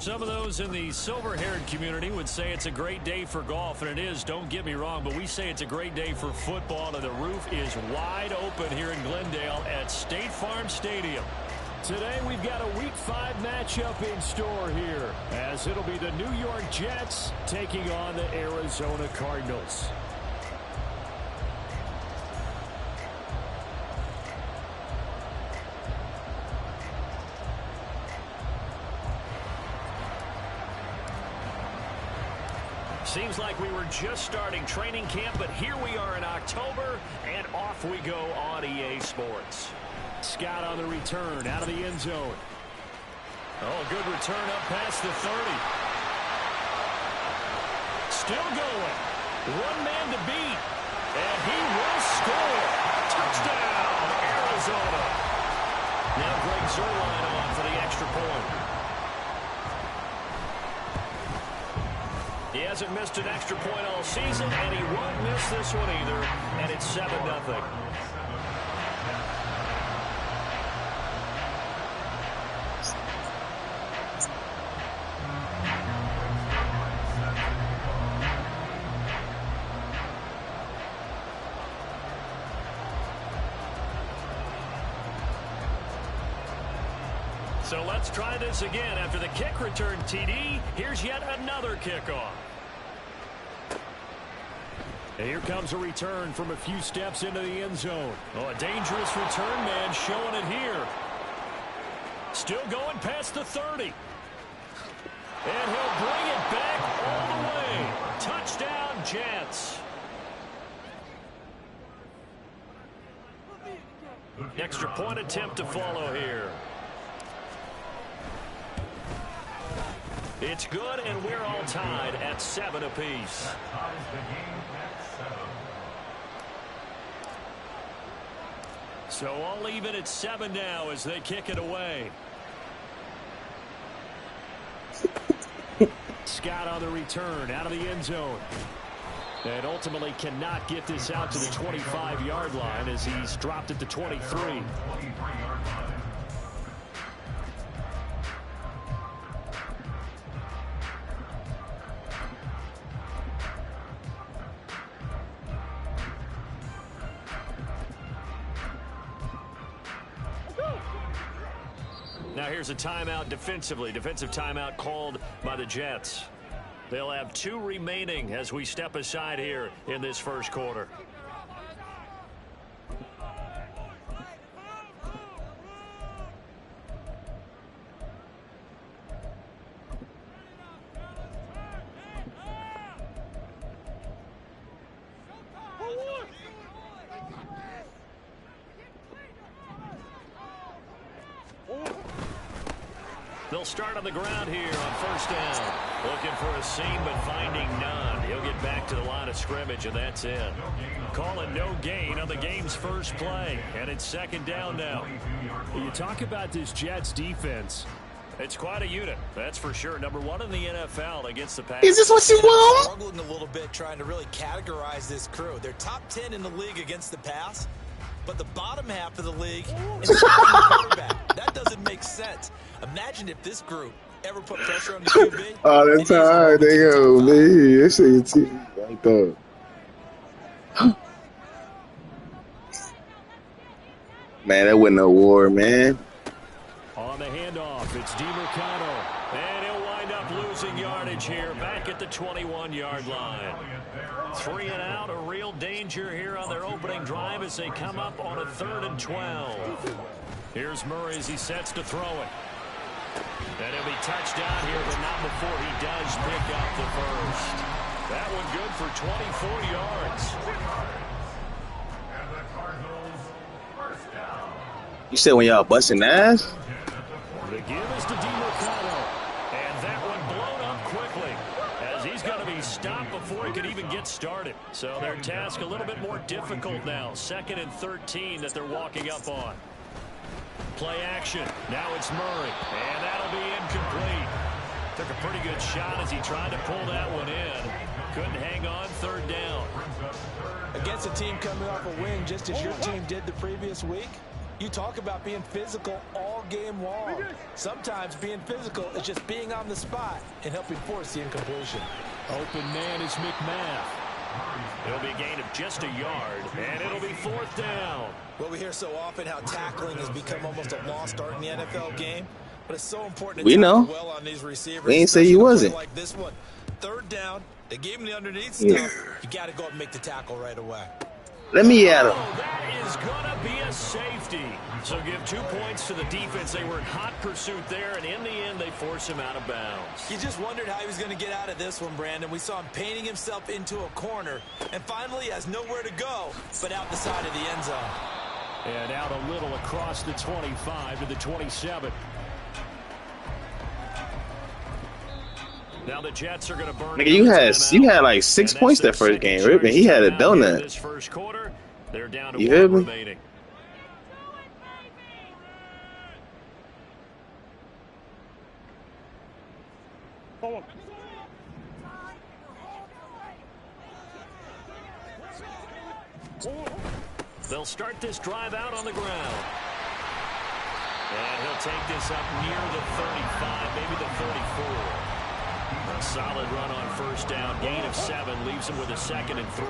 Some of those in the silver-haired community would say it's a great day for golf, and it is, don't get me wrong, but we say it's a great day for football, and the roof is wide open here in Glendale at State Farm Stadium. Today we've got a Week 5 matchup in store here, as it'll be the New York Jets taking on the Arizona Cardinals. Seems like we were just starting training camp, but here we are in October, and off we go on EA Sports. Scott on the return, out of the end zone. Oh, good return up past the 30. Still going. One man to beat. And he will score. Touchdown, Arizona. Now Greg Zuerlein on for the extra point. He hasn't missed an extra point all season, and he won't miss this one either. And it's 7-0. So let's try this again. After the kick return TD, here's yet another kickoff. And here comes a return from a few steps into the end zone. Oh, a dangerous return man showing it here. Still going past the 30. And he'll bring it back all the way. Touchdown, Jets. Extra point attempt to follow here. It's good, and we're all tied at 7 apiece. So all even at 7 now as they kick it away. Scott on the return, out of the end zone. And ultimately cannot get this out to the 25-yard line as he's dropped it to 23. Now here's a timeout defensively. Defensive timeout called by the Jets. They'll have 2 remaining as we step aside here in this first quarter. They'll start on the ground here on first down. Looking for a seam, but finding none. He'll get back to the line of scrimmage, and that's it. Calling no gain on the game's first play, and it's second down now. You talk about this Jets defense. It's quite a unit, that's for sure. Number 1 in the NFL against the pass. Is this what you want? Struggling a little bit trying to really categorize this crew. They're top 10 in the league against the pass, but the bottom half of the league is the quarterback. That doesn't make sense. Imagine if this group ever put pressure on the QB. Oh, that's how hard they go, man. That shit right there. Man, that wasn't no war, man. On the handoff, it's DeMarcano. And he'll wind up losing yardage here back at the 21-yard line. 3 and out, a real danger here on their opening drive as they come up on a 3rd and 12. Here's Murray as he sets to throw it. And he'll be touched down here, but not before he does pick up the first. That one good for 24 yards. You said when y'all busting ass? The give is to DeMarcano. And that one blown up quickly as he's going to be stopped before he could even get started. So their task a little bit more difficult now. 2nd and 13 that they're walking up on. Play action. Now it's Murray. And that'll be incomplete. Took a pretty good shot as he tried to pull that one in. Couldn't hang on 3rd down. Against a team coming off a win just as your team did the previous week, You talk about being physical all game long. Sometimes being physical is just being on the spot and helping force the incompletion. Open man is McMath. It'll be a gain of just a yard, and it'll be 4th down. Well, we hear so often how tackling has become almost a lost art in the NFL game, but it's so important to We know. well on these receivers. We ain't say you wasn't. Like this one, 3rd down, they gave him the underneath stuff. You got to go up and make the tackle right away. Let me at him. Oh, that is going to be a safety. So give 2 points to the defense. They were in hot pursuit there, and in the end, they force him out of bounds. You just wondered how he was going to get out of this one, Brandon. We saw him painting himself into a corner, and finally he has nowhere to go but out the side of the end zone. And out a little across the 25 to the 27. Now the Jets are going to burn. Nigga, you had like 6 points that first game, Rip, and he had a donut. This first quarter, they're down to You heard 1 me? remaining. They'll start this drive out on the ground. And he'll take this up near the 35, maybe the 34. A solid run on 1st down. Gain of 7 leaves him with a 2nd and 3.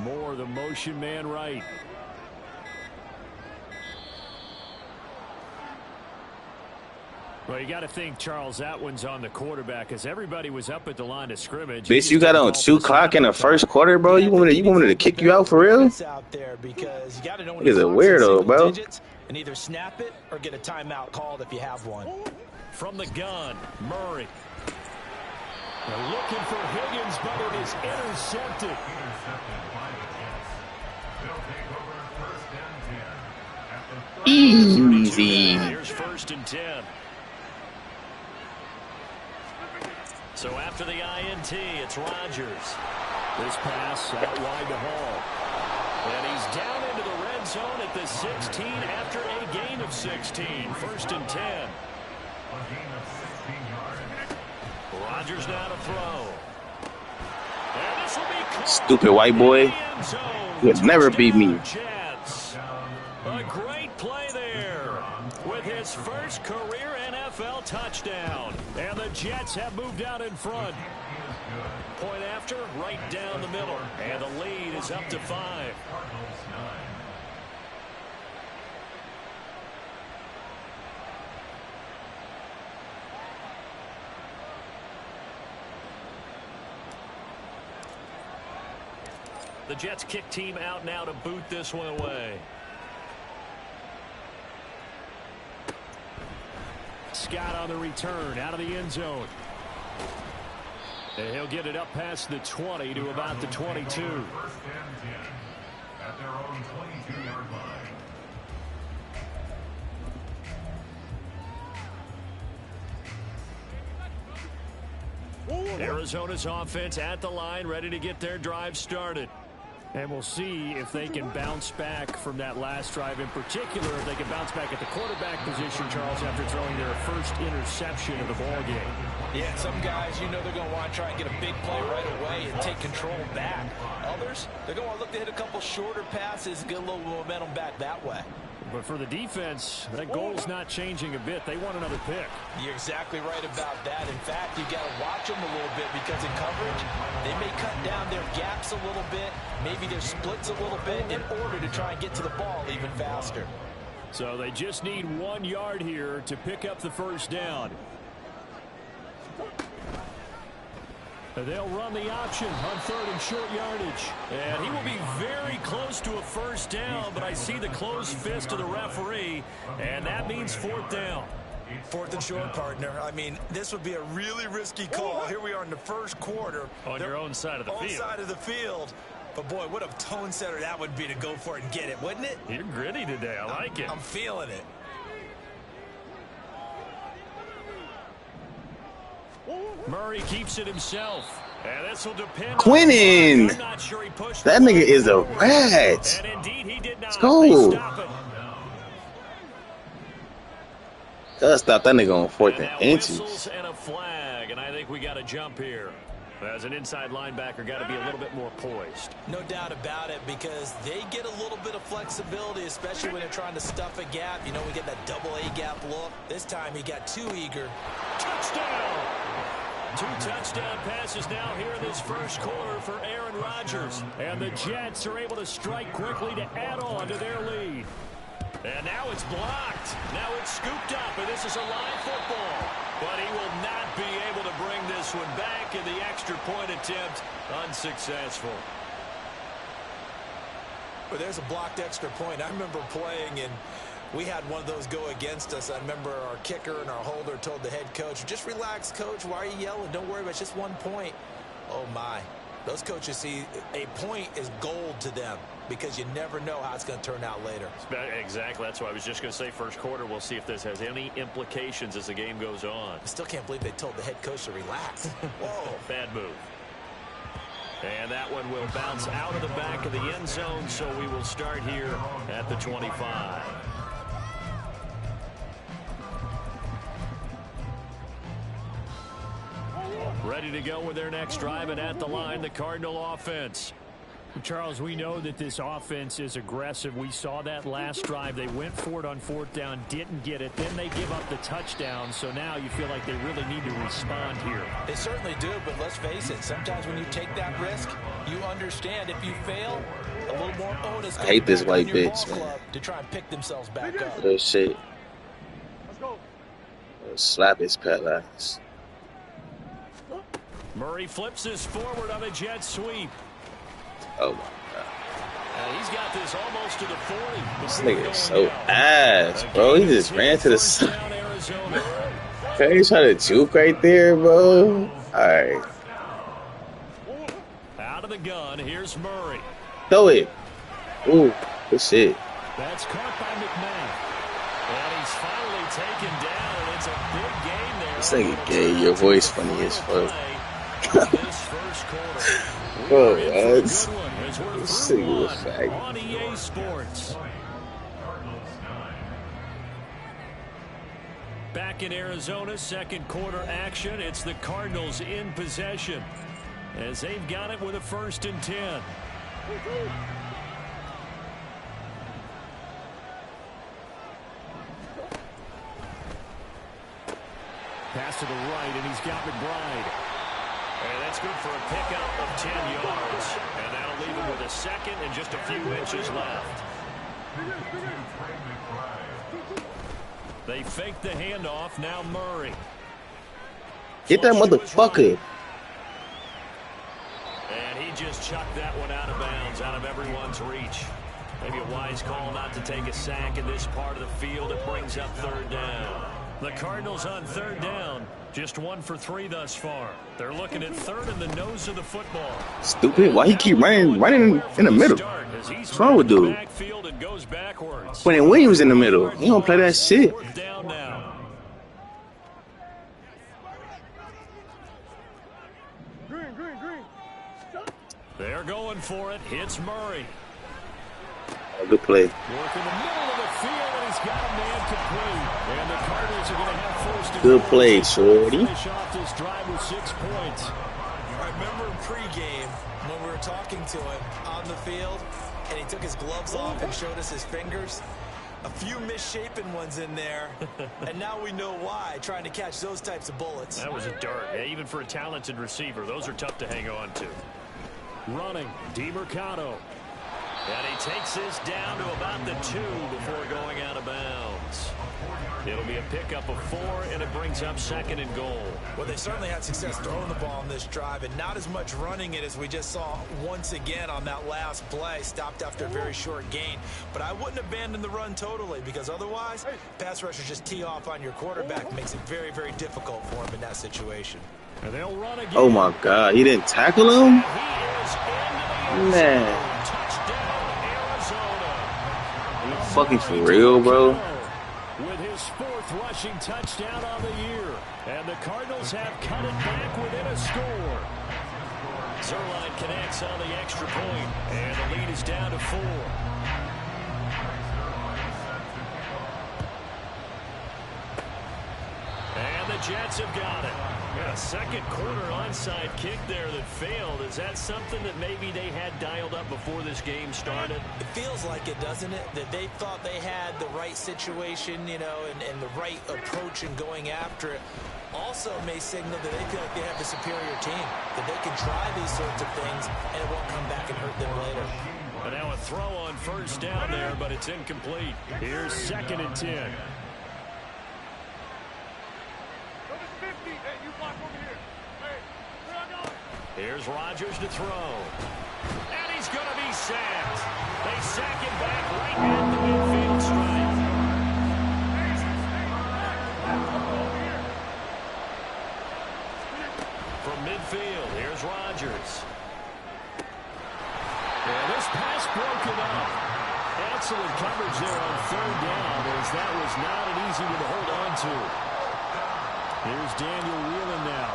More the motion man right. Well, you got to think, Charles, that one's on the quarterback because everybody was up at the line of scrimmage. Bitch, you got on 2 clock in the first quarter, bro. You want me to kick you out for real? Out there because you got to know when He's a weirdo, bro. And either snap it or get a timeout called if you have one. From the gun, Murray. They're looking for Higgins, but it is intercepted. Easy. Here's 1st and 10. So after the INT, it's Rodgers. This pass out wide to Hall. And he's down into the red zone at the 16 after a gain of 16. 1st and 10. Rodgers now to throw. And this will be Stupid white boy. You would never beat me. Jets. A great play there with his first career NFL touchdown. And the Jets have moved out in front. Point after, right down the middle. And the lead is up to 5. The Jets kick team out now to boot this one away. Scott on the return out of the end zone. And he'll get it up past the 20 to about the 22. At their own 22-yard line. Arizona's offense at the line, ready to get their drive started. And we'll see if they can bounce back from that last drive, in particular if they can bounce back at the quarterback position, Charles, after throwing their first interception of the ball game. Yeah, some guys, you know, they're going to want to try and get a big play right away and take control back. Others, they're going to want to look to hit a couple shorter passes and get a little momentum back that way. But for the defense, that goal's not changing a bit. They want another pick. You're exactly right about that. In fact, you got to watch them a little bit because in coverage, they may cut down their gaps a little bit, maybe their splits a little bit in order to try and get to the ball even faster. So they just need 1 yard here to pick up the first down. They'll run the option on 3rd and short yardage. And he will be very close to a first down, but I see the closed fist of the referee, and that means 4th down. 4th and short, partner. I mean, this would be a really risky call. Here we are in the first quarter. On your own side of the field. On side of the field. But, boy, what a tone setter that would be to go for it and get it, wouldn't it? You're gritty today. I like it. I'm feeling it. Murray keeps it himself. And this will depend Quinnen. on I'm not sure he pushed That nigga is a rat. And indeed he did not. Let's go. They stop it. Gotta stop that nigga on 4th and now inches. whistles and a flag, and I think we got a jump here. As an inside linebacker, got to be a little bit more poised. No doubt about it, because they get a little bit of flexibility, especially when they're trying to stuff a gap. You know, we get that double A gap look. This time he got too eager. Touchdown! 2 touchdown passes now here in this first quarter for Aaron Rodgers. And the Jets are able to strike quickly to add on to their lead. And now it's blocked. Now it's scooped up, and this is a live football. But he will not be able to bring this one back, in the extra point attempt unsuccessful. But there's a blocked extra point. I remember playing, and we had one of those go against us. I remember our kicker and our holder told the head coach, just relax, coach. Why are you yelling? Don't worry about it. It's just 1 point. Oh, my. Those coaches see a point is gold to them, because you never know how it's going to turn out later. Exactly. That's what I was just going to say. First quarter, we'll see if this has any implications as the game goes on. I still can't believe they told the head coach to relax. Whoa. Bad move. And that one will bounce out of the back of the end zone, so we will start here at the 25. Ready to go with their next drive, and at the line, the Cardinal offense. Charles, we know that this offense is aggressive. We saw that last drive. They went for it on 4th down, didn't get it. Then they give up the touchdown. So now you feel like they really need to respond here. They certainly do, but let's face it. Sometimes when you take that risk, you understand if you fail, a little more onus. I hate this white bitch, man. To try and pick themselves back up. Real shit. Slap his pet ass. Murray flips this forward on a jet sweep. Oh, my God. He's got this almost to the 40. This nigga is so ass, bro. He just ran to the side. Okay, he's trying to juke right there, bro. All right. Out of the gun, here's Murray. Throw it. Ooh, good shit. That's caught by McMahon. And he's finally taken down, and it's a big gain there. This nigga gay. Your voice funny as fuck. This first quarter. Bro, this nigga was fag. On EA Sports. Back in Arizona, second quarter action. It's the Cardinals in possession, as they've got it with a 1st and 10. Pass to the right, and he's got McBride. And that's good for a pickup of 10 yards. And that'll leave him with a 2nd and just a few inches left. They fake the handoff. Now Murray. Get that motherfucker. And he just chucked that one out of bounds, out of everyone's reach. Maybe a wise call not to take a sack in this part of the field. It brings up 3rd down. The Cardinals on 3rd down. Just 1 for 3 thus far. They're looking at 3rd in the nose of the football. Stupid. Why he keep running in the middle? What's wrong with dude? Quentin Williams in the middle. He don't play that shit. Down now. They're going for it. Hits Murray. Oh, good play. Work in the middle of the field, and he's got a man complete. And the Cardinals are going to have 1st and good play, shorty. Finish off this drive with 6 points. I remember pregame when we were talking to him on the field, and he took his gloves off and showed us his fingers. A few misshapen ones in there, and now we know why, trying to catch those types of bullets. That was a dart. Yeah, even for a talented receiver, those are tough to hang on to. Running, DeMercado. And he takes this down to about the 2 before going out of bounds. It'll be a pickup of 4, and it brings up 2nd and goal. Well, they certainly had success throwing the ball on this drive, and not as much running it as we just saw once again on that last play. Stopped after a very short gain. But I wouldn't abandon the run totally, because otherwise, pass rushers just tee off on your quarterback. Makes it very, very difficult for him in that situation. And they'll run again. Oh, my God. He didn't tackle him? He is into the Man. Touchdown, Arizona. Fucking for real, bro. With his 4th rushing touchdown on the year. And the Cardinals have cut it back within a score. Zuerlein connects on the extra point, and the lead is down to 4. And the Jets have got it. Yeah, second quarter onside kick there that failed. Is that something that maybe they had dialed up before this game started? It feels like it, doesn't it? That they thought they had the right situation, you know, and the right approach in going after it. Also may signal that they feel like they have the superior team, that they can try these sorts of things and it won't come back and hurt them later. And now a throw on first down there, but it's incomplete. Here's 2nd and 10. Here's Rodgers to throw. And he's going to be sacked. They sack him back right at the midfield stripe. From midfield, here's Rodgers. And this pass broken up. Excellent coverage there on 3rd down, as that was not an easy one to hold on to. Here's Daniel Whelan now.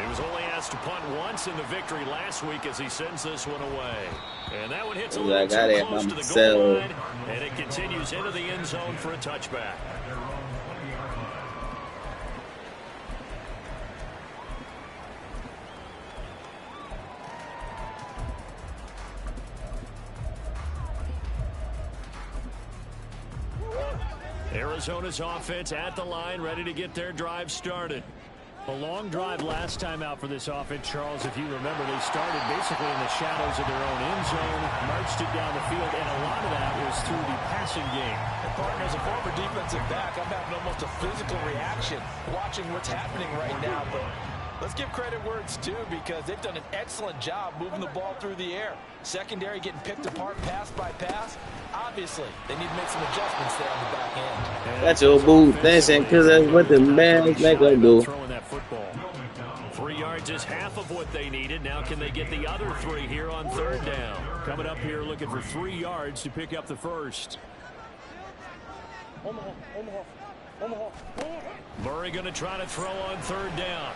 He was only asked to punt once in the victory last week as he sends this one away. And that one hits a little too close to the goal line, and it continues into the end zone for a touchback. Arizona's offense at the line, ready to get their drive started. A long drive last time out for this offense, Charles. If you remember, they started basically in the shadows of their own end zone, marched it down the field, and a lot of that was through the passing game. And partner, as a former defensive back, I'm having almost a physical reaction watching what's happening right now. But let's give credit where it's due, because they've done an excellent job moving the ball through the air. Secondary getting picked apart pass by pass. Obviously, they need to make some adjustments there on the back end. That's your boo dancing, because that's what the man make them do. Throwing that football. 3 yards is half of what they needed. Now can they get the other 3 here on 3rd down? Coming up here looking for 3 yards to pick up the first. Murray going to try to throw on 3rd down.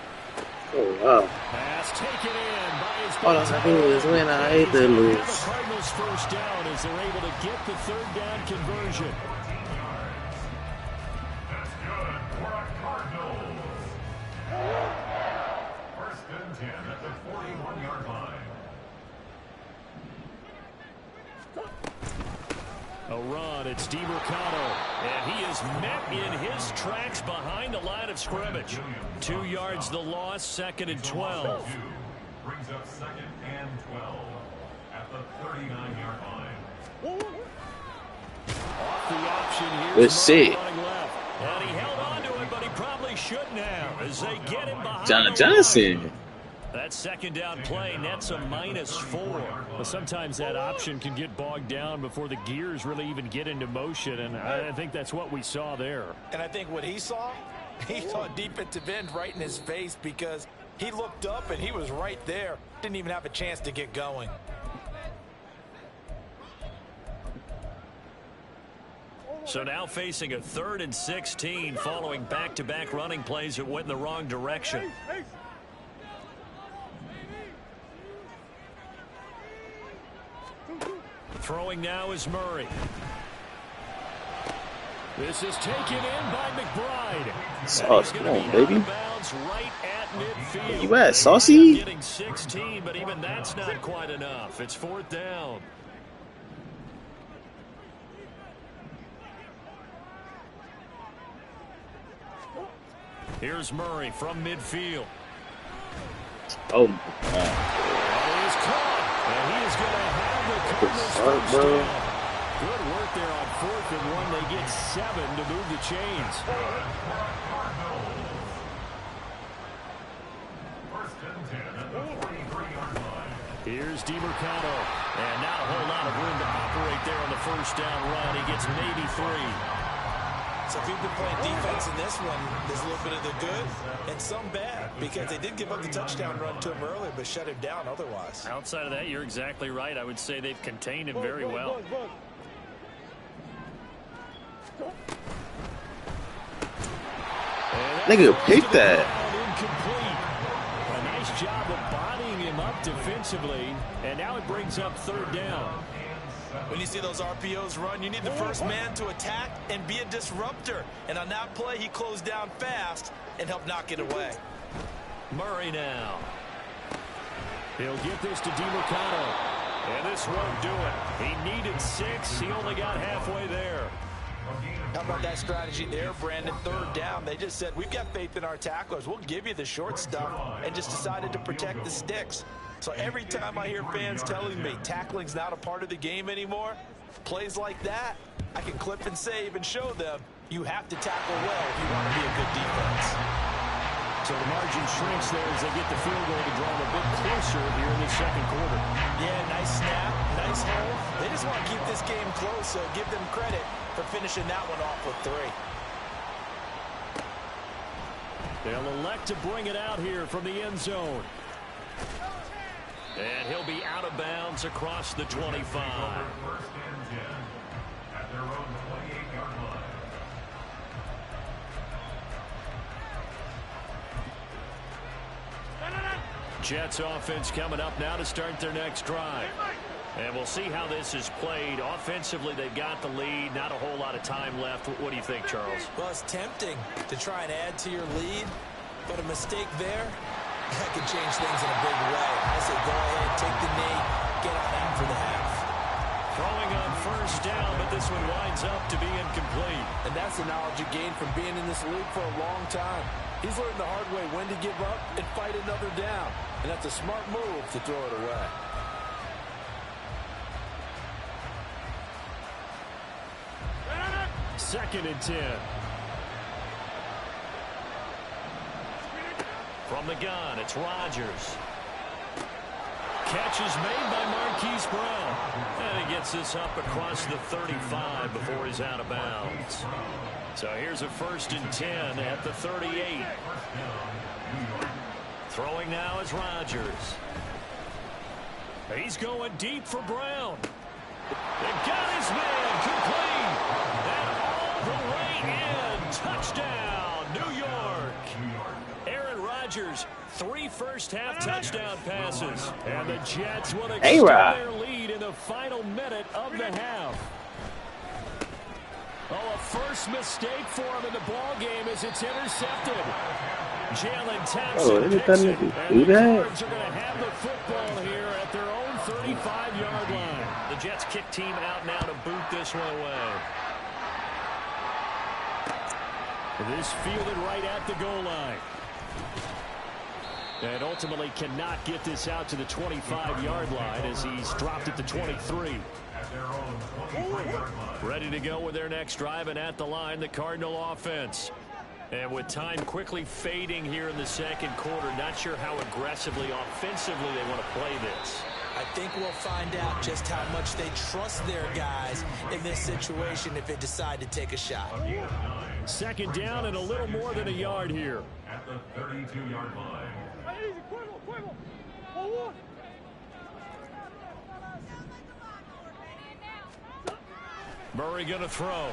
Oh, wow. Pass taken in by his All I do is win, I hate to lose. The Cardinals first down as they're able to get the 3rd down conversion. That's good for a Cardinals. 1st and 10 at the 41-yard line. A run, it's DeMercado, and he is met in his tracks behind the line of scrimmage. 2 yards the loss, 2nd and 12. Brings up 2nd and 12 at the 39-yard line. Off the option here. Let's see. And he held on to it, but he probably shouldn't have as they get him behind. John Johnson. That 2nd down play nets a -4. Well, sometimes that option can get bogged down before the gears really even get into motion, and I think that's what we saw there. And I think what he saw defensive end right in his face, because he looked up and he was right there. Didn't even have a chance to get going. So now facing a 3rd and 16 following back-to-back running plays that went in the wrong direction. Throwing now is Murray. This is taken in by McBride. Sauce, come on, baby. Right at midfield. Where you at, Saucy? Getting 16, but even that's not quite enough. It's 4th down. Here's Murray from midfield. Oh, my God. He is caught, and he is going to have the Cardinals first down. Good work there on 4th and 1. They get 7 to move the chains. 1st and 10 at the 43-yard line. Here's DeMercado, and not a whole lot of room to operate there on the first down run. He gets maybe 3. So if you've been playing defense in this one, there's a little bit of the good and some bad, because they did give up the touchdown run to him earlier, but shut him down otherwise. Outside of that, you're exactly right. I would say they've contained him very well. Nigga, pick that. Incomplete. A nice job of bodying him up defensively, and now it brings up 3rd down. When you see those RPOs run, you need the first man to attack and be a disruptor. And on that play, he closed down fast and helped knock it away. Murray now. He'll get this to DeMarcano. And this won't do it. He needed 6. He only got halfway there. How about that strategy there, Brandon? Third down, they just said, we've got faith in our tacklers. We'll give you the short stuff, and just decided to protect the sticks. So every time I hear fans telling me tackling's not a part of the game anymore, plays like that, I can clip and save and show them you have to tackle well if you want to be a good defense. So the margin shrinks there as they get the field goal to draw them a bit closer here in the second quarter. Yeah, nice snap, nice hold. They just want to keep this game close, so give them credit for finishing that one off with 3. They'll elect to bring it out here from the end zone. And he'll be out of bounds across the 25. First and 10 at their own 28-yard line. Jets offense coming up now to start their next drive. And we'll see how this is played. Offensively, they've got the lead. Not a whole lot of time left. What do you think, Charles? Well, it's tempting to try and add to your lead, but a mistake there, that could change things in a big way. I say go ahead, take the knee, get on out for the half. Throwing on first down, but this one winds up to be incomplete. And that's the knowledge you gain from being in this league for a long time. He's learned the hard way when to give up and fight another down. And that's a smart move to throw it away. Second and 10. From the gun, it's Rodgers. Catch is made by Marquise Brown. And he gets this up across the 35 before he's out of bounds. So here's a first and 10 at the 38. Throwing now is Rodgers. He's going deep for Brown. They got his man complete. And all the way in. Touchdown, New York. Aaron Rodgers, 3 first-half touchdown passes. And the Jets will extend their lead in the final minute of the half. Oh, a first mistake for him in the ball game as it's intercepted. Jalen Thompson picks it, and the Cards are going to have the football here at their own 35-yard line. The Jets kick team out now to boot this one away. This fielded right at the goal line. And ultimately cannot get this out to the 25-yard line as he's dropped it to 23. Ready to go with their next drive, and at the line, the Cardinal offense. And with time quickly fading here in the second quarter, not sure how aggressively, offensively they want to play this. I think we'll find out just how much they trust their guys in this situation if they decide to take a shot. Second down and a little more than a yard here. At the 32-yard line. Murray going to throw.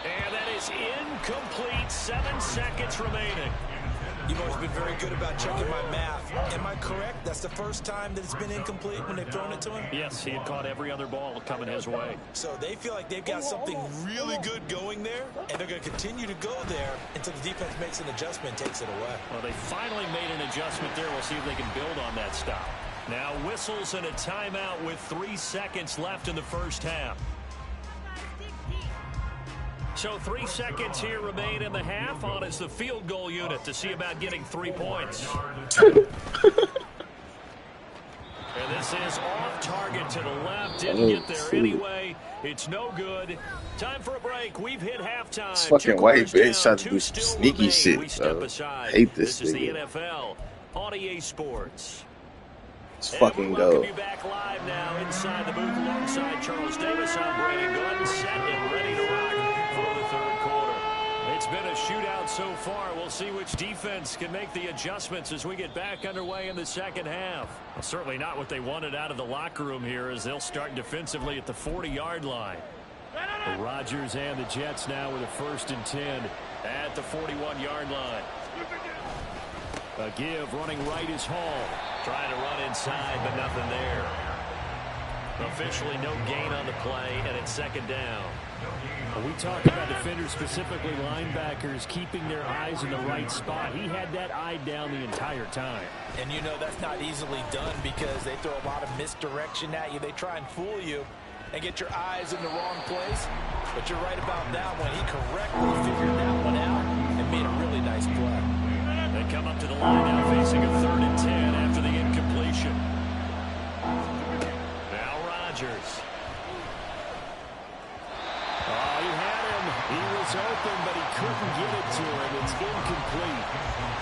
And that is incomplete. 7 seconds remaining. You've always been very good about checking my math. Am I correct? That's the first time that it's been incomplete when they've thrown it to him? Yes, he had caught every other ball coming his way. So they feel like they've got something really good going there, and they're going to continue to go there until the defense makes an adjustment and takes it away. Well, they finally made an adjustment there. We'll see if they can build on that stop. Now whistles and a timeout with 3 seconds left in the first half. So 3 seconds here remain in the half. On is the field goal unit to see about getting 3 points. And this is off target to the left. Didn't get there anyway. It's no good. Time for a break. We've hit halftime. This fucking white bitch trying to do some sneaky shit, bro. I hate this is nigga. the NFL on EA Sports. Let's fucking go. Welcome you back live now inside the booth alongside Charles Davis. I'm Brandon Gunn, set and ready to rock for the third quarter. It's been a shootout so far. We'll see which defense can make the adjustments as we get back underway in the second half. Well, certainly not what they wanted out of the locker room here as they'll start defensively at the 40-yard line. The Rodgers and the Jets now with a first and 10 at the 41-yard line. A give running right is Hall. Trying to run inside, but nothing there. Officially no gain on the play, and it's second down. We talk about defenders, specifically linebackers, keeping their eyes in the right spot. He had that eye down the entire time. And you know that's not easily done because they throw a lot of misdirection at you. They try and fool you and get your eyes in the wrong place. But you're right about that one. He correctly figured that one out and made a really nice play. They come up to the line now facing a 3rd and 10 after the incompletion. Now Rodgers. Oh, he had him. He was open, but he couldn't get it to him. It's incomplete.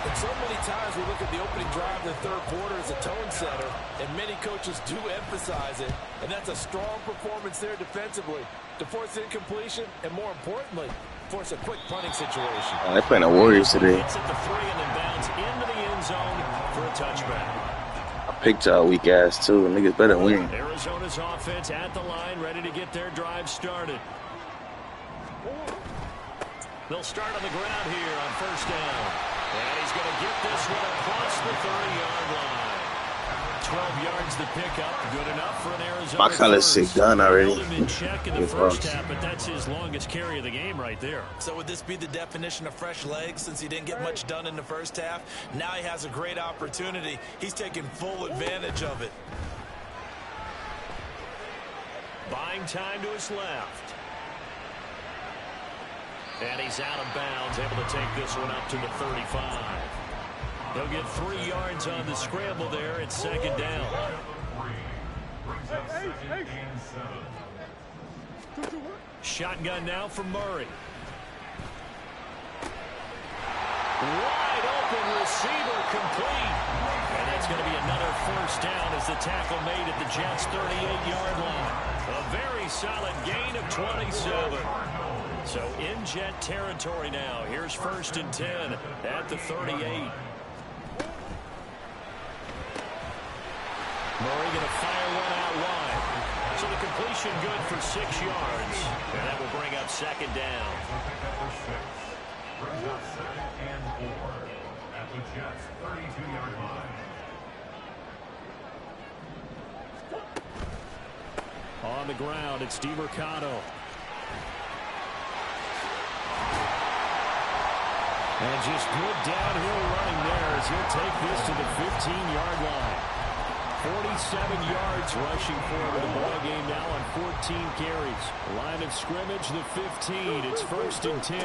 And so many times we look at the opening drive of the third quarter as a tone setter, and many coaches do emphasize it, and that's a strong performance there defensively to force incompletion and, more importantly, force a quick punting situation. They're playing the Warriors today. Hits at the 3 and then bounds into the end zone for a touchback. I picked y'all weak ass too. Niggas better win. Arizona's offense at the line, ready to get their drive started. They'll start on the ground here on 1st down. And he's going to get this one across the 30-yard line. 12 yards to pick up. Good enough for an Arizona. My color's sick done already. Held him in check in the first half, but that's his longest carry of the game right there. So would this be the definition of fresh legs since he didn't get much done in the first half? Now he has a great opportunity. He's taking full advantage of it. Buying time to his left. And he's out of bounds, able to take this one up to the 35. He'll get 3 yards on the scramble there. It's second down. Brings up 2nd and 7. Shotgun now from Murray. Wide open receiver complete. And that's going to be another 1st down as the tackle made at the Jets' 38-yard line. A very solid gain of 27. So in Jet territory now. Here's 1st and 10 at the 38. Murray going to fire one out wide. So the completion good for 6 yards. And that will bring up second down. Brings up 2nd and 4 at the Jets' 32-yard line. On the ground, it's DeMercado. And just good downhill running there as he'll take this to the 15-yard line. 47 yards rushing forward. The ball game now on 14 carries. Line of scrimmage, the 15. It's 1st and 10.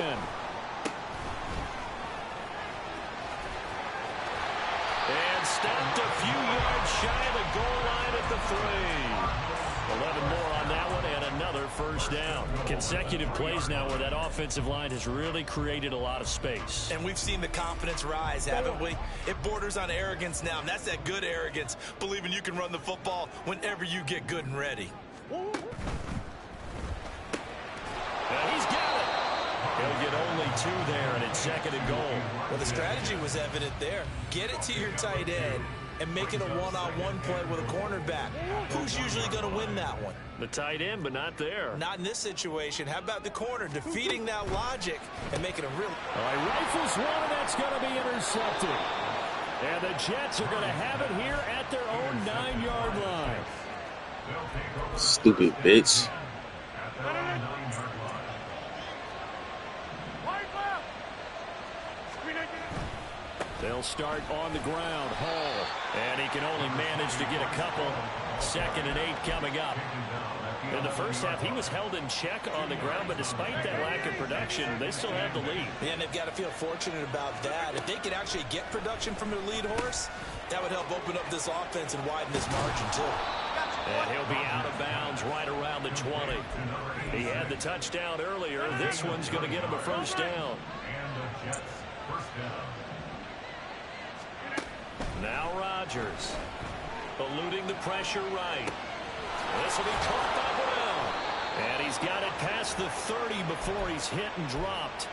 And stopped a few yards shy of the goal line at the 3. 11 more on that one and another 1st down. Consecutive plays now where that offensive line has really created a lot of space. And we've seen the confidence rise, haven't we? It borders on arrogance now, and that's that good arrogance, believing you can run the football whenever you get good and ready. And he's got it. He'll get only 2 there, and it's 2nd and goal. Well, the strategy was evident there. Get it to your tight end and make it a one-on-one play with a cornerback. Who's usually going to win that one? The tight end, but not there. Not in this situation. How about the corner defeating that logic and making a real... All right, rifles one, and that's going to be intercepted. And the Jets are going to have it here at their own 9-yard line. Stupid bitch. They'll start on the ground. Hall. And he can only manage to get a couple. 2nd and 8 coming up. In the first half, he was held in check on the ground, but despite that lack of production, they still have the lead. Yeah, and they've got to feel fortunate about that. If they could actually get production from their lead horse, that would help open up this offense and widen this margin, too. And he'll be out of bounds right around the 20. He had the touchdown earlier. This one's going to get him a 1st down. Now Rodgers, eluding the pressure right. This will be caught by Brown. And he's got it past the 30 before he's hit and dropped.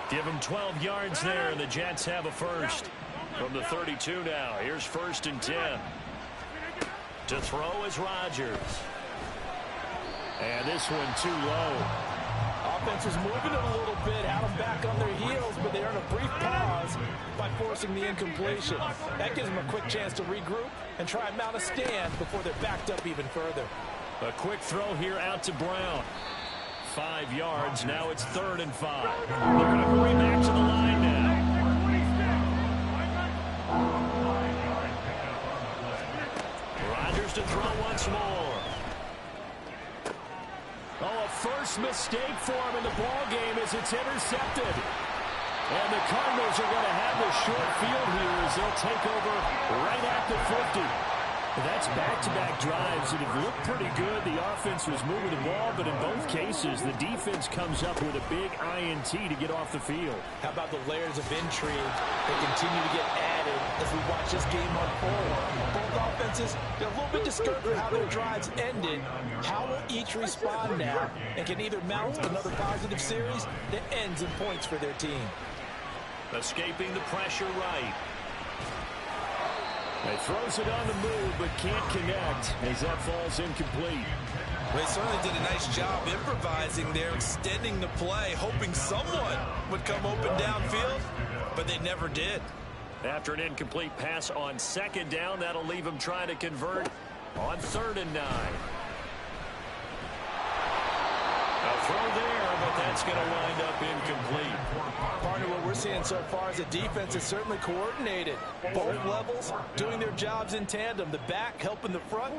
Give him 12 yards there, and the Jets have a 1st. From the 32 now, here's 1st and 10. To throw is Rodgers. And this one too low. Offense was moving it a little bit, had them back on their heels, but they earn a brief pause by forcing the incompletion. That gives them a quick chance to regroup and try and mount a stand before they're backed up even further. A quick throw here out to Brown. 5 yards. Now it's 3rd and 5. They're going to hurry back to the line now. Rodgers to throw once more. Oh, a first mistake for him in the ball game as it's intercepted. And the Cardinals are going to have the short field here as they'll take over right at the 50. That's back-to-back drives that have looked pretty good. The offense was moving the ball, but in both cases, the defense comes up with a big INT to get off the field. How about the layers of intrigue that continue to get added as we watch this game unfold? Both offenses, they're a little bit discouraged with how their drives ended. How will each respond now and can either mount another positive series that ends in points for their team? Escaping the pressure right. He throws it on the move, but can't connect as that falls incomplete. They certainly did a nice job improvising there, extending the play, hoping someone would come open downfield, but they never did. After an incomplete pass on 2nd down, that'll leave him trying to convert on 3rd and 9. A throw there, but that's going to wind up incomplete. Partner, what we're seeing so far is the defense is certainly coordinated. Both levels doing their jobs in tandem. The back helping the front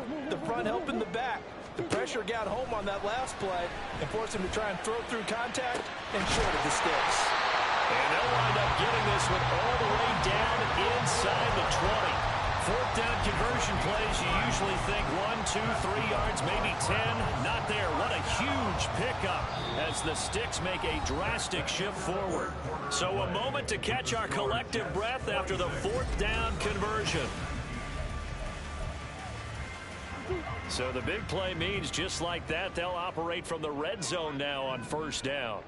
helping the back. The pressure got home on that last play and forced him to try and throw through contact and short of the sticks. And they'll wind up getting this one all the way down inside the 20. 4th down conversion plays, you usually think 1, 2, 3 yards, maybe 10. Not there. What a huge pickup as the Sticks make a drastic shift forward. So a moment to catch our collective breath after the 4th down conversion. So the big play means just like that, they'll operate from the red zone now on 1st down.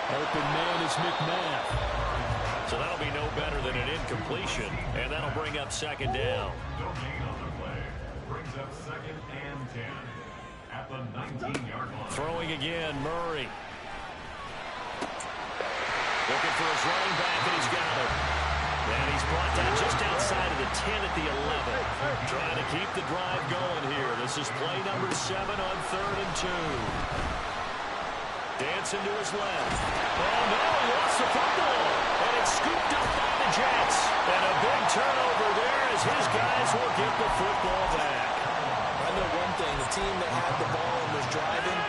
Open man is McMath. So that'll be no better than an incompletion, and that'll bring up 2nd down. No gain on the play. Brings up 2nd and 10 at the 19-yard line. Throwing again, Murray. Looking for his running back, and he's got it. And he's brought down just outside of the 10 at the 11. Trying to keep the drive going here. This is play number 7 on 3rd and 2. Dancing to his left. Oh, no, he lost the football. And it's scooped up by the Jets. And a big turnover there as his guys will get the football back. I know one thing. The team that had the ball and was driving,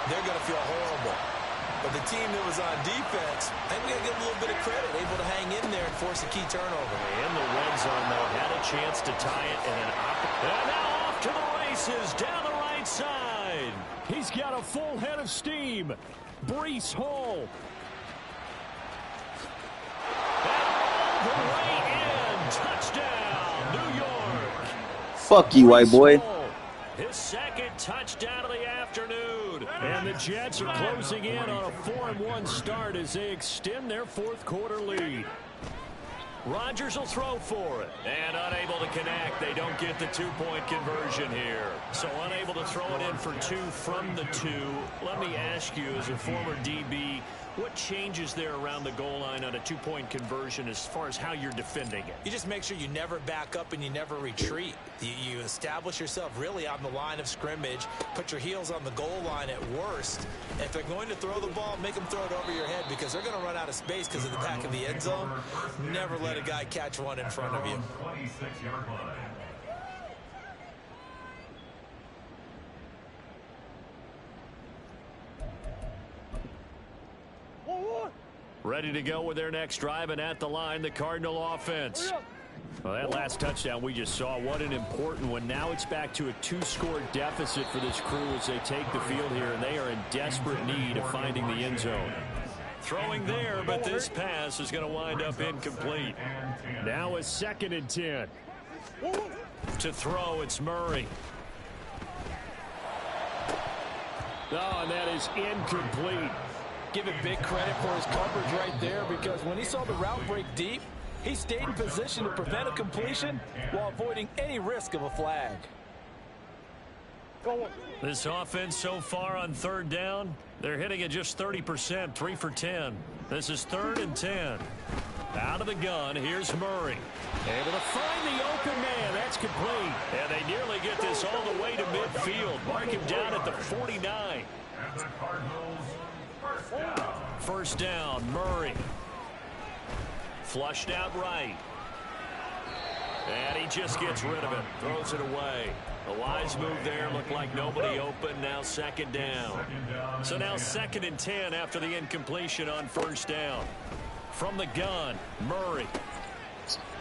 they're going to feel horrible. But the team that was on defense, they're going to get a little bit of credit, able to hang in there and force a key turnover. In the red zone, though, had a chance to tie it. And now off to the races down the right side. He's got a full head of steam. Breece Hall. And all the way in. Touchdown, New York. Fuck you, white boy. His 2nd touchdown of the afternoon. And the Jets are closing in on a 4-1 start as they extend their 4th quarter lead. Rodgers will throw for it. And unable to connect. They don't get the 2-point conversion here. So unable to throw it in for 2 from the 2. Let me ask you, as a former DB, what changes there around the goal line on a 2-point conversion as far as how you're defending it? You just make sure you never back up and you never retreat. You establish yourself really on the line of scrimmage, put your heels on the goal line at worst. If they're going to throw the ball, make them throw it over your head because they're going to run out of space because of the back of the end zone. Never let a guy catch one in front of you. 26-yard line. Ready to go with their next drive, and at the line, the Cardinal offense. Well, that last touchdown we just saw, what an important one. Now it's back to a 2-score deficit for this crew as they take the field here, and they are in desperate need of finding the end zone. Throwing there, but this pass is going to wind up incomplete. Now a 2nd and 10. To throw, it's Murray. Oh, and that is incomplete. Give him big credit for his coverage right there because when he saw the route break deep, he stayed in position to prevent a completion while avoiding any risk of a flag. This offense so far on 3rd down, they're hitting at just 30%, 3 for 10. This is 3rd and 10. Out of the gun, here's Murray. Able to find the open man. That's complete. And they nearly get this all the way to midfield. Mark him down at the 49. And the Cardinals, first down. First down, Murray. Flushed out right. And he just gets rid of it. Throws it away. A wise move there. Looked like nobody open. Now second down. So now 2nd and 10 after the incompletion on first down. From the gun, Murray.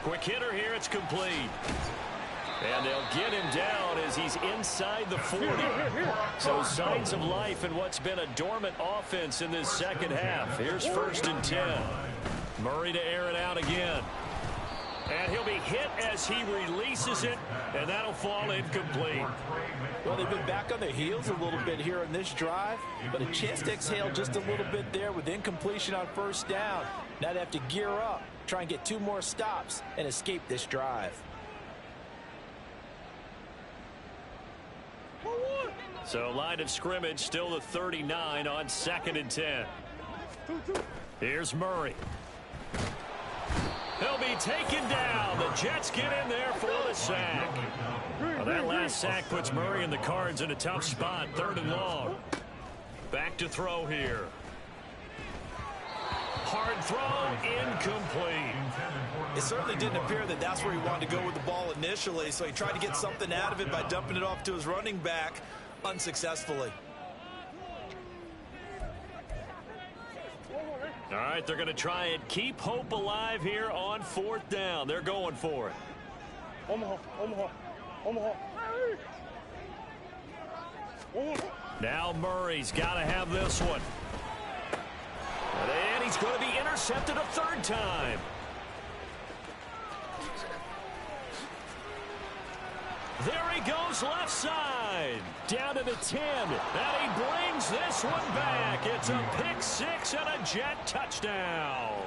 Quick hitter here. It's complete. And they'll get him down as he's inside the 40. So signs of life in what's been a dormant offense in this second half. Here's 1st and 10. Murray to air it out again. And he'll be hit as he releases it, and that'll fall incomplete. Well, they've been back on their heels a little bit here on this drive, but a chance to exhale just a little bit there with incompletion on first down. Now they have to gear up, try and get 2 more stops, and escape this drive. So line of scrimmage still the 39 on 2nd and 10. Here's Murray. He'll be taken down. The Jets get in there for the sack. Well, that last sack puts Murray and the Cards in a tough spot. 3rd and long. Back to throw here. Hard throw, incomplete. It certainly didn't appear that that's where he wanted to go with the ball initially, so he tried to get something out of it by dumping it off to his running back unsuccessfully. All right, they're going to try and keep hope alive here on 4th down. They're going for it. Now Murray's got to have this one. And he's going to be intercepted a 3rd time. There he goes left side. Down to the 10. And he brings this one back. It's a pick 6 and a Jet touchdown.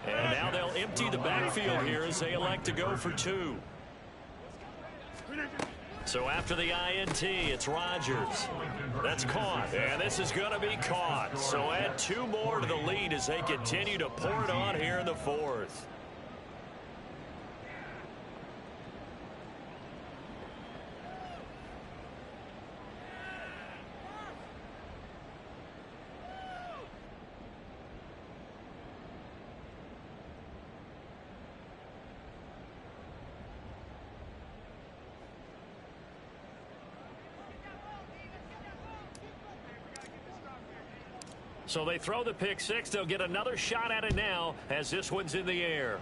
And now they'll empty the backfield here as they elect to go for 2. So after the INT, it's Rodgers. That's caught. And this is going to be caught. So add 2 more to the lead as they continue to pour it on here in the 4th. So they throw the pick 6. They'll get another shot at it now as this one's in the air.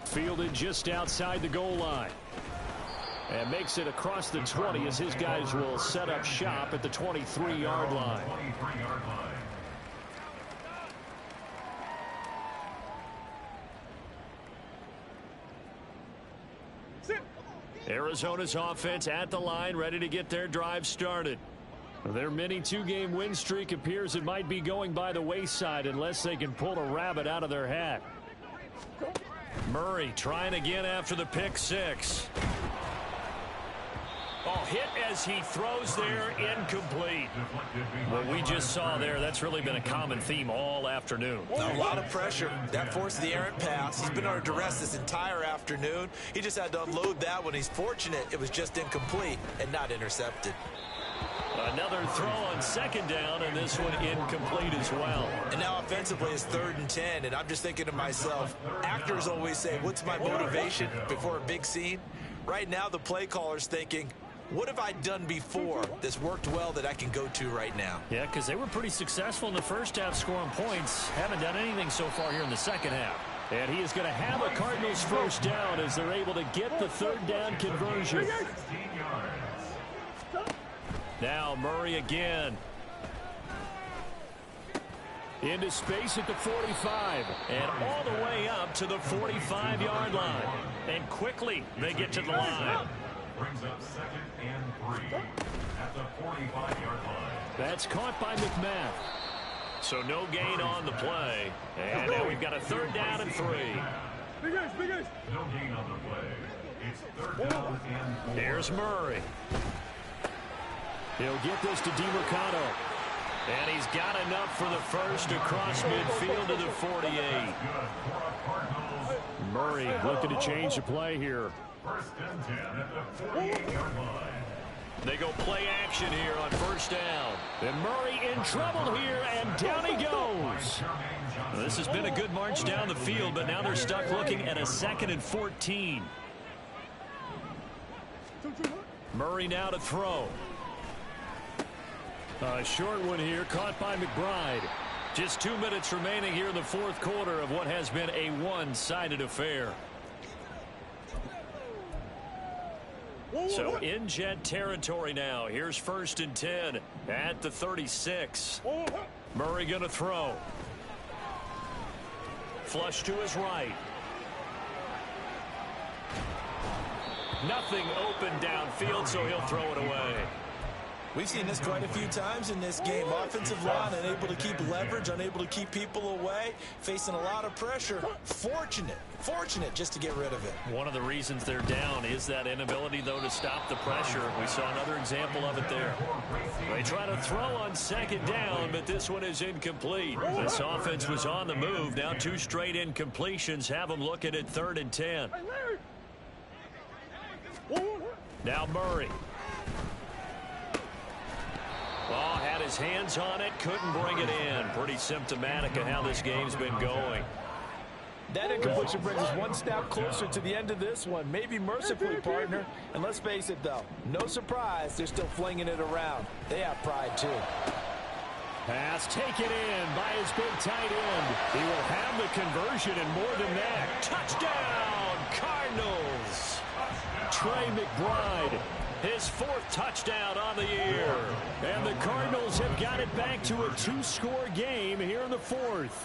Fielded just outside the goal line. And makes it across the 20 as his guys will set up shop at the 23-yard line. Arizona's offense at the line, ready to get their drive started. Their mini 2-game win streak appears it might be going by the wayside unless they can pull a rabbit out of their hat. Murray trying again after the pick 6. Oh, hit as he throws there, incomplete. What we just saw there, that's really been a common theme all afternoon. A lot of pressure. That forced the errant pass. He's been under duress this entire afternoon. He just had to unload that one. He's fortunate it was just incomplete and not intercepted. Another throw on 2nd down, and this one incomplete as well. And now offensively it's 3rd and 10, and I'm just thinking to myself, actors always say, what's my motivation before a big scene? Right now the play caller's thinking, what have I done before that's worked well that I can go to right now? Yeah, because they were pretty successful in the first half scoring points. Haven't done anything so far here in the second half. And he is going to have a Cardinals first down as they're able to get the 3rd down conversion. Now Murray again. Into space at the 45. And all the way up to the 45-yard line. And quickly they get to the line. Brings up 2nd and 3 at the 45-yard line. That's caught by McMath. So no gain on the play. And now we've got a 3rd down and 3. No gain on the play. It's 3rd down and 4. Here's Murray. He'll get this to DeMercado. And he's got enough for the first across midfield to the 48. Murray looking to change the play here. First and 10 at the 48-yard line. They go play action here on first down. And Murray in trouble here, and down he goes. Well, this has been a good march down the field, but now they're stuck looking at a 2nd and 14. Murray now to throw. A short one here, caught by McBride. Just 2 minutes remaining here in the fourth quarter of what has been a one-sided affair. So in Jet territory now. Here's first and 10 at the 36. Murray going to throw. Flush to his right. Nothing open downfield, so he'll throw it away. We've seen this quite a few times in this game. Offensive line unable to keep leverage, unable to keep people away, facing a lot of pressure. Fortunate just to get rid of it. One of the reasons they're down is that inability, though, to stop the pressure. We saw another example of it there. They try to throw on second down, but this one is incomplete. This offense was on the move. Now 2 straight incompletions have them looking at 3rd and 10. Now Murray. Oh, had his hands on it, couldn't bring it in. Pretty symptomatic of how this game's been going. That incompletion brings us one step closer to the end of this one. Maybe mercifully, partner. And let's face it, though, no surprise, they're still flinging it around. They have pride, too. Pass taken in by his big tight end. He will have the conversion and more than that. Touchdown, Cardinals! Trey McBride. His 4th touchdown on the year. And the Cardinals have got it back to a 2-score game here in the 4th.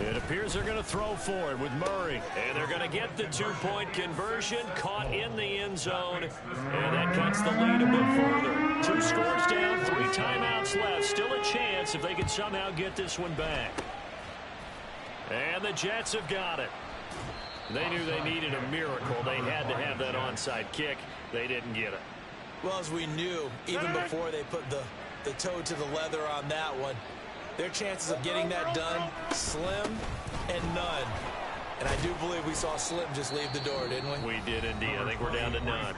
It appears they're going to throw for it with Murray. And they're going to get the 2-point conversion, caught in the end zone. And that cuts the lead a bit further. 2 scores down, 3 timeouts left. Still a chance if they can somehow get this one back. And the Jets have got it. They knew they needed a miracle. They had to have that onside kick. They didn't get it. Well, as we knew, even before they put the toe to the leather on that one, their chances of getting that done, slim and none. And I do believe we saw Slim just leave the door, didn't we? We did indeed. I think we're down to none.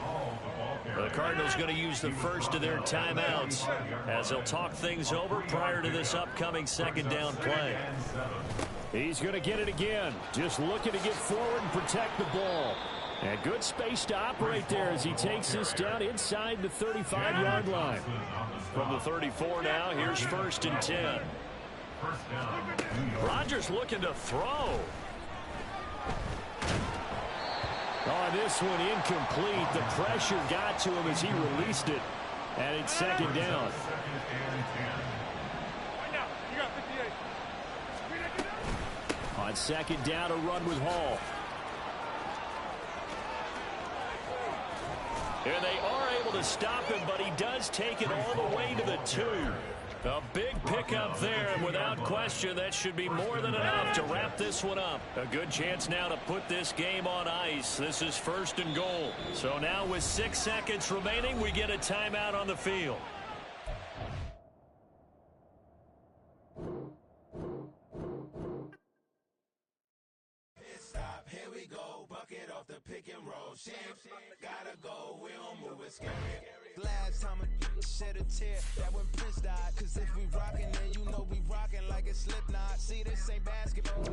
The Cardinals going to use the first of their timeouts as they'll talk things over prior to this upcoming 2nd down play. He's going to get it again. Just looking to get forward and protect the ball. And good space to operate there as he takes this down inside the 35-yard line. From the 34 now, here's first and 10. Rodgers looking to throw. Oh, this one incomplete. The pressure got to him as he released it. And it's 2nd down. On 2nd down, a run with Hall. And they are able to stop him, but he does take it all the way to the 2. A big pickup there, and without question, that should be more than enough to wrap this one up. A good chance now to put this game on ice. This is 1st and goal. So now with 6 seconds remaining, we get a timeout on the field. Here we go, bucket off the pick and roll. Champs, gotta go, we don't move it scary. Last time a shed a tear, that when Prince died. Cause if we rockin', then you know we rockin' like a Slipknot. See, this ain't basketball.